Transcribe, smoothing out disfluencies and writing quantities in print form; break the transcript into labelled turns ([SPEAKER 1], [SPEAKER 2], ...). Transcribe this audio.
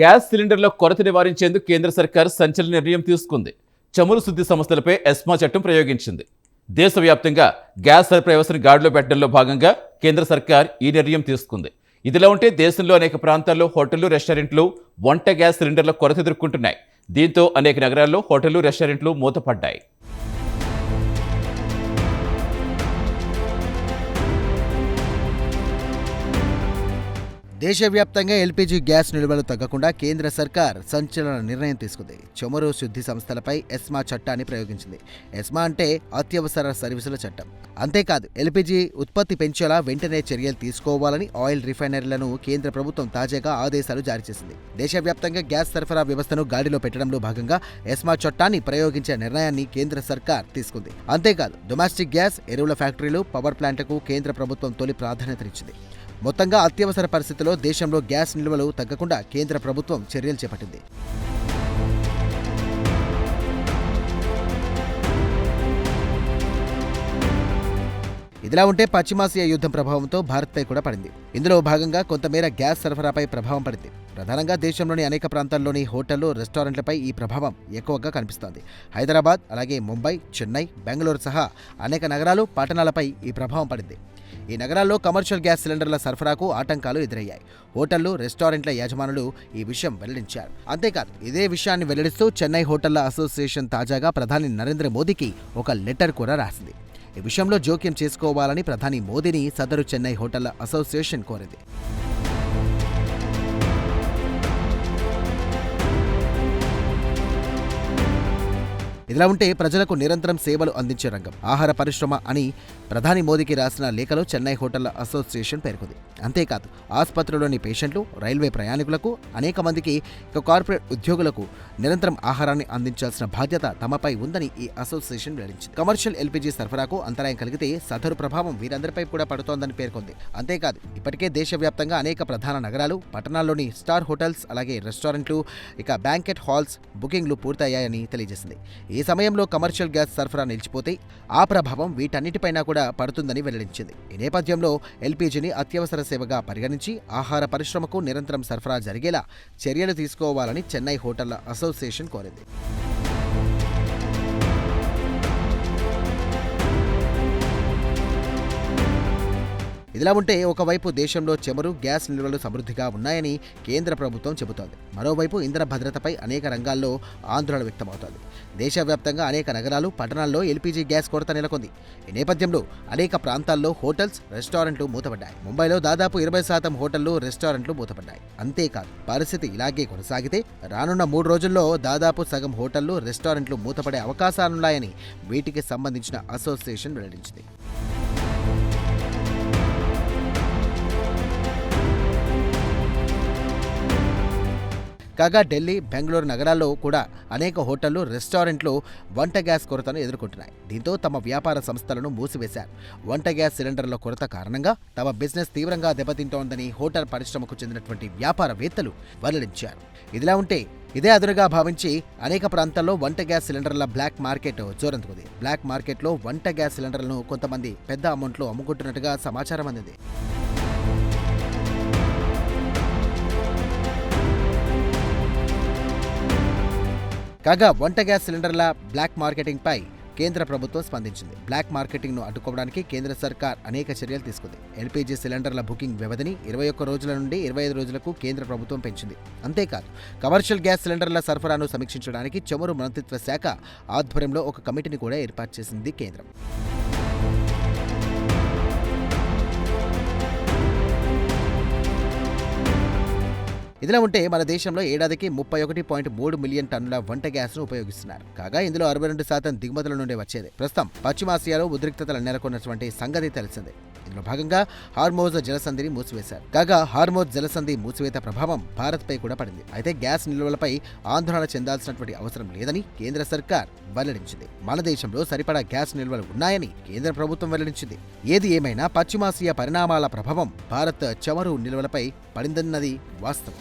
[SPEAKER 1] Gas సిలిండర్ల కొరత నివారించేందుకు కేంద్ర సర్కార్ సంచలన నిర్ణయం తీసుకుంది. చమురు శుద్ధి సంస్థలపై ఎస్మా చట్టం ప్రయోగించింది. దేశవ్యాప్తంగా గ్యాస్ సరఫరా వ్యవస్థను గాడిలో పెట్టడంలో భాగంగా కేంద్ర సర్కార్ ఈ నిర్ణయం తీసుకుంది. ఇదిలా ఉంటే దేశంలో అనేక ప్రాంతాల్లో హోటళ్లు, రెస్టారెంట్లు వంట గ్యాస్ సిలిండర్ల కొరత ఎదుర్కొంటున్నాయి. దీంతో అనేక నగరాల్లో హోటళ్లు, రెస్టారెంట్లు మూతపడ్డాయి.
[SPEAKER 2] దేశవ్యాప్తంగా ఎల్పీజీ గ్యాస్ నిల్వలు తగ్గకుండా కేంద్ర సర్కార్ సంచలన నిర్ణయం తీసుకుంది. చమురు శుద్ధి సంస్థలపై ఎస్మా చట్టాన్ని ప్రయోగించింది. ఎస్మా అంటే అత్యవసర సర్వీసుల చట్టం. అంతేకాదు, ఎల్పీజీ ఉత్పత్తి పెంచేలా వెంటనే చర్యలు తీసుకోవాలని ఆయిల్ రిఫైనరీలను కేంద్ర ప్రభుత్వం తాజాగా ఆదేశాలు జారీ చేసింది. దేశవ్యాప్తంగా గ్యాస్ సరఫరా వ్యవస్థను గాడిలో పెట్టడంలో భాగంగా ఎస్మా చట్టాన్ని ప్రయోగించే నిర్ణయాన్ని కేంద్ర సర్కార్ తీసుకుంది. అంతేకాదు, డొమెస్టిక్ గ్యాస్, ఎరువుల ఫ్యాక్టరీలు, పవర్ ప్లాంట్లకు కేంద్ర ప్రభుత్వం తొలి ప్రాధాన్యతనిచ్చింది. మొత్తంగా అత్యవసర పరిస్థితుల్లో దేశంలో గ్యాస్ నిల్వలు తగ్గకుండా కేంద్ర ప్రభుత్వం చర్యలు చేపట్టింది. ఇదిలా ఉంటే పశ్చిమాసియా యుద్ధం ప్రభావంతో భారత్పై కూడా పడింది. ఇందులో భాగంగా కొంతమేర గ్యాస్ సరఫరాపై ప్రభావం పడింది. ప్రధానంగా దేశంలోని అనేక ప్రాంతాల్లోని హోటళ్లు, రెస్టారెంట్లపై ఈ ప్రభావం ఎక్కువగా కనిపిస్తోంది. హైదరాబాద్, అలాగే ముంబై, చెన్నై, బెంగళూరు సహా అనేక నగరాలు, పట్టణాలపై ఈ ప్రభావం పడింది. ఈ నగరాల్లో కమర్షియల్ గ్యాస్ సిలిండర్ల సరఫరాకు ఆటంకాలు ఎదురయ్యాయి. హోటళ్లు, రెస్టారెంట్ల యజమానులు ఈ విషయం వెల్లడించారు. అంతేకాదు, ఇదే విషయాన్ని వెల్లడిస్తూ చెన్నై హోటళ్ల అసోసియేషన్ తాజాగా ప్రధాని నరేంద్ర మోదీకి ఒక లెటర్ కూడా రాసింది. ఈ విషయంలో జోక్యం చేసుకోవాలని ప్రధాని మోదీని సదరు చెన్నై హోటళ్ల అసోసియేషన్ కోరింది. ఇదిలా ఉంటే ప్రజలకు నిరంతరం సేవలు అందించే రంగం ఆహార పరిశ్రమ అని ప్రధాని మోదీకి రాసిన లేఖలో చెన్నై హోటళ్ల అసోసియేషన్ పేర్కొంది. అంతేకాదు, ఆసుపత్రిలోని పేషెంట్లు, రైల్వే ప్రయాణికులకు, అనేక మందికి, కార్పొరేట్ ఉద్యోగులకు నిరంతరం ఆహారాన్ని అందించాల్సిన బాధ్యత తమపై ఉందని ఈ అసోసియేషన్ వెల్లడించింది. కమర్షియల్ ఎల్పీజీ సరఫరాకు అంతరాయం కలిగితే సదరు ప్రభావం వీరందరిపై కూడా పడుతోందని పేర్కొంది. అంతేకాదు, ఇప్పటికే దేశవ్యాప్తంగా అనేక ప్రధాన నగరాలు, పట్టణాల్లోని స్టార్ హోటల్స్, అలాగే రెస్టారెంట్లు, బ్యాంకెట్ హాల్స్ బుకింగ్లు పూర్తయ్యాయని తెలియజేసింది. ఈ సమయంలో కమర్షియల్ గ్యాస్ సరఫరా నిలిచిపోతే ఆ ప్రభావం వీటన్నిటిపైనా కూడా పడుతుందని వెల్లడించింది. ఈ నేపథ్యంలో ఎల్పీజీని అత్యవసర సేవగా పరిగణించి ఆహార పరిశ్రమకు నిరంతరం సరఫరా జరిగేలా చర్యలు తీసుకోవాలని చెన్నై హోటళ్ల అసోసియేషన్ కోరింది. ఇదిలా ఉంటే ఒకవైపు దేశంలో చమురు, గ్యాస్ నిల్వలు సమృద్ధిగా ఉన్నాయని కేంద్ర ప్రభుత్వం చెబుతోంది. మరోవైపు ఇంధన భద్రతపై అనేక రంగాల్లో ఆందోళన వ్యక్తమవుతోంది. దేశవ్యాప్తంగా అనేక నగరాలు, పట్టణాల్లో ఎల్పీజీ గ్యాస్ కొరత నెలకొంది. ఈ నేపథ్యంలో అనేక ప్రాంతాల్లో హోటల్స్, రెస్టారెంట్లు మూతపడ్డాయి. ముంబైలో దాదాపు 20% హోటళ్లు, రెస్టారెంట్లు మూతపడ్డాయి. అంతేకాదు, పరిస్థితి ఇలాగే కొనసాగితే రానున్న 3 రోజుల్లో దాదాపు సగం హోటళ్లు, రెస్టారెంట్లు మూతపడే అవకాశాలున్నాయని వీటికి సంబంధించిన అసోసియేషన్ వెల్లడించింది. కాగా ఢిల్లీ, బెంగళూరు నగరాల్లో కూడా అనేక హోటళ్లు, రెస్టారెంట్లు వంట గ్యాస్ కొరతను ఎదుర్కొంటున్నాయి. దీంతో తమ వ్యాపార సంస్థలను మూసివేశారు. వంట గ్యాస్ సిలిండర్ల కొరత కారణంగా తమ బిజినెస్ తీవ్రంగా దెబ్బతింటోందని హోటల్ పరిశ్రమకు చెందినటువంటి వ్యాపారవేత్తలు వెల్లడించారు. ఇదిలా ఉంటే ఇదే అదునుగా భావించి అనేక ప్రాంతాల్లో వంట గ్యాస్ సిలిండర్ల బ్లాక్ మార్కెట్ జోరందుకుంది. బ్లాక్ మార్కెట్లో వంట గ్యాస్ సిలిండర్లను కొంతమంది పెద్ద అమౌంట్లో అమ్ముకుంటున్నట్టుగా సమాచారం అందింది. కాగా వంట గ్యాస్ సిలిండర్ల బ్లాక్ మార్కెటింగ్ పై కేంద్ర ప్రభుత్వం స్పందించింది. బ్లాక్ మార్కెటింగ్ ను అడ్డుకోవడానికి కేంద్ర సర్కార్ అనేక చర్యలు తీసుకుంది. ఎల్పీజీ సిలిండర్ల బుకింగ్ వ్యవధిని 21 రోజుల నుండి 25 రోజులకు కేంద్ర ప్రభుత్వం పెంచింది. అంతేకాదు, కమర్షియల్ గ్యాస్ సిలిండర్ల సరఫరాను సమీక్షించడానికి చమురు మంత్రిత్వ శాఖ ఆధ్వర్యంలో ఒక కమిటీని కూడా ఏర్పాటు చేసింది కేంద్రం. ఇదిలా ఉంటే మన దేశంలో ఏడాదికి 31.3 మిలియన్ టన్నుల వంట గ్యాస్ను ఉపయోగిస్తున్నారు. కాగా ఇందులో 62% దిగుమతుల నుండి వచ్చేది. ప్రస్తుతం పశ్చిమాసియాలో ఉద్రిక్తతలు నెలకొన్నటువంటి సంగతి తెలిసిందే. ఇందులో భాగంగా హార్మోజ్ జలసంధిని మూసివేశారు. కాగా హార్మోజ్ జలసంధి మూసివేత ప్రభావం భారత్పై కూడా పడింది. అయితే గ్యాస్ నిల్వలపై ఆందోళన చెందాల్సినటువంటి అవసరం లేదని కేంద్ర సర్కార్ వెల్లడించింది. మన దేశంలో సరిపడా గ్యాస్ నిల్వలు ఉన్నాయని కేంద్ర ప్రభుత్వం వెల్లడించింది. ఏది ఏమైనా పశ్చిమాసియా పరిణామాల ప్రభావం భారత్ చమురు నిల్వలపై పడిందన్నది వాస్తవం.